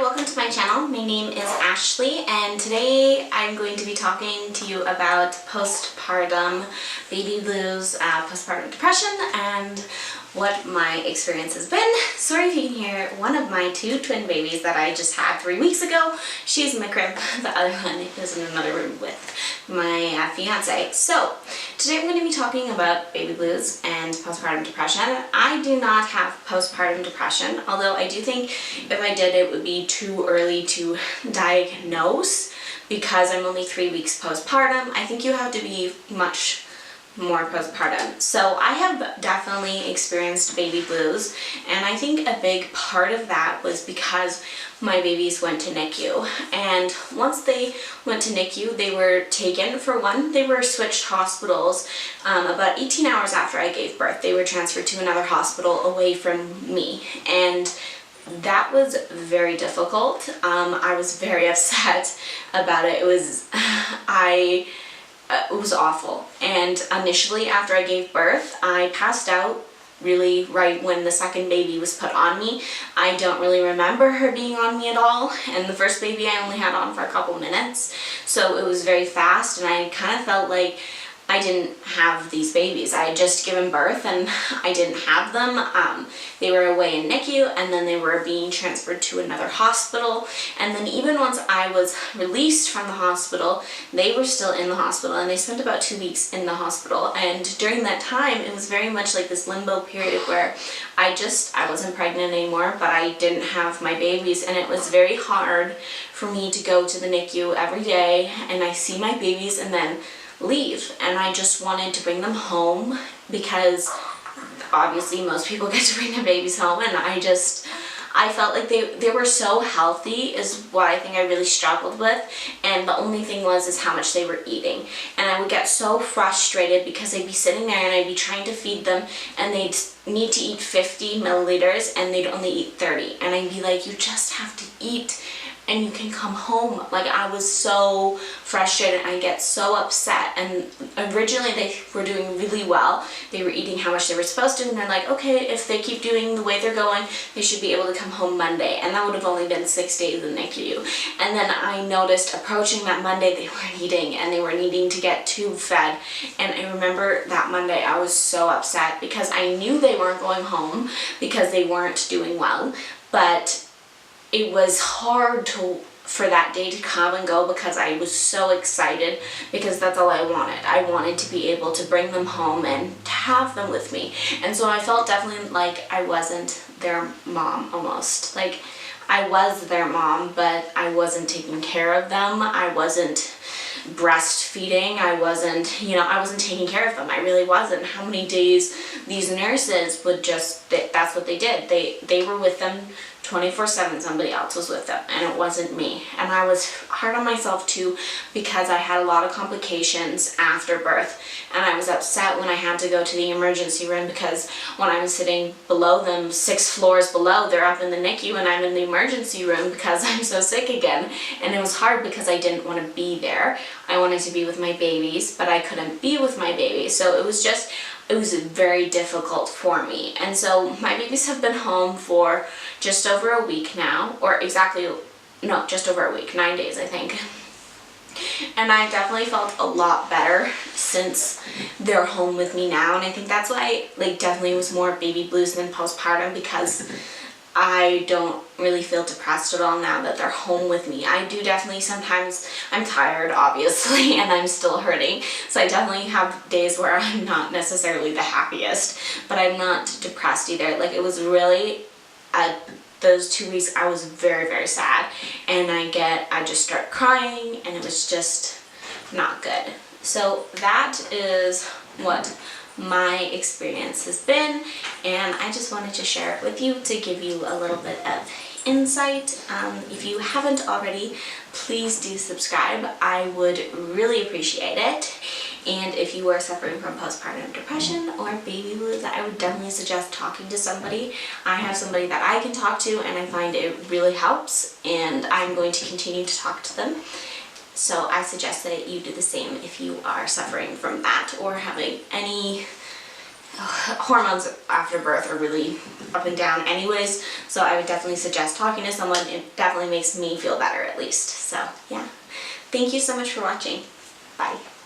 welcome to my channel. My name is Ashley and today I'm going to be talking to you about postpartum baby blues, postpartum depression, and what my experience has been. Sorry if you can hear one of my two twin babies that I just had 3 weeks ago. She's in the crib, the other one is in another room with my fiance. So today I'm going to be talking about baby blues and postpartum depression. I do not have postpartum depression, although I do think if I did it would be too early to diagnose because I'm only 3 weeks postpartum. I think you have to be much more postpartum. So I have definitely experienced baby blues, and I think a big part of that was because my babies went to NICU, and once they went to NICU they were taken. For one, they were switched hospitals about 18 hours after I gave birth. They were transferred to another hospital away from me, and that was very difficult. I was very upset about it. It was awful. And initially after I gave birth, I passed out really right when the second baby was put on me. I don't really remember her being on me at all, and the first baby I only had on for a couple minutes, so it was very fast, and I kind of felt like I didn't have these babies. I had just given birth and I didn't have them. They were away in NICU, and then they were being transferred to another hospital, and then even once I was released from the hospital, they were still in the hospital, and they spent about 2 weeks in the hospital. And during that time it was very much like this limbo period where I wasn't pregnant anymore, but I didn't have my babies, and it was very hard for me to go to the NICU every day and I see my babies and then leave, and I just wanted to bring them home because obviously most people get to bring their babies home, and I felt like they were so healthy is what I think I really struggled with, and the only thing is how much they were eating. And I would get so frustrated because I'd be sitting there and I'd be trying to feed them and they'd need to eat 50 milliliters and they'd only eat 30, and I'd be like, you just have to eat and you can come home. Like, I was so frustrated. I get so upset. And originally they were doing really well. They were eating how much they were supposed to, and they're like, okay, if they keep doing the way they're going, they should be able to come home Monday. And that would have only been 6 days in NICU. And then I noticed approaching that Monday they weren't eating and they were needing to get tube fed. And I remember that Monday I was so upset because I knew they weren't going home because they weren't doing well, but it was hard for that day to come and go because I was so excited because that's all I wanted. I wanted to be able to bring them home and to have them with me. And so I felt definitely like I wasn't their mom almost. Like, I was their mom, but I wasn't taking care of them. I wasn't breastfeeding. I wasn't taking care of them. I really wasn't. How many days these nurses would that's what they did. They were with them 24/7, somebody else was with them, and it wasn't me. And I was hard on myself too because I had a lot of complications after birth, and I was upset when I had to go to the emergency room because when I was sitting below them, 6 floors below, they're up in the NICU and I'm in the emergency room because I'm so sick again. And it was hard because I didn't want to be there. I wanted to be with my babies, but I couldn't be with my babies. So it was very difficult for me. And so my babies have been home for just over a week now, just over a week, 9 days I think. And I definitely felt a lot better since they're home with me now, and I think that's why definitely was more baby blues than postpartum, because I don't really feel depressed at all now that they're home with me. I do definitely sometimes, I'm tired obviously and I'm still hurting, so I definitely have days where I'm not necessarily the happiest, but I'm not depressed either. Like, it was really, those 2 weeks I was very, very sad, and I just start crying, and it was just not good. So that is what my experience has been, and I just wanted to share it with you to give you a little bit of insight. If you haven't already, please do subscribe. I would really appreciate it. And if you are suffering from postpartum depression or baby blues, I would definitely suggest talking to somebody. I have somebody that I can talk to, and I find it really helps, and I'm going to continue to talk to them. So I suggest that you do the same if you are suffering from that or having any hormones after birth are really up and down anyways, so I would definitely suggest talking to someone. It definitely makes me feel better at least. So yeah, thank you so much for watching. Bye.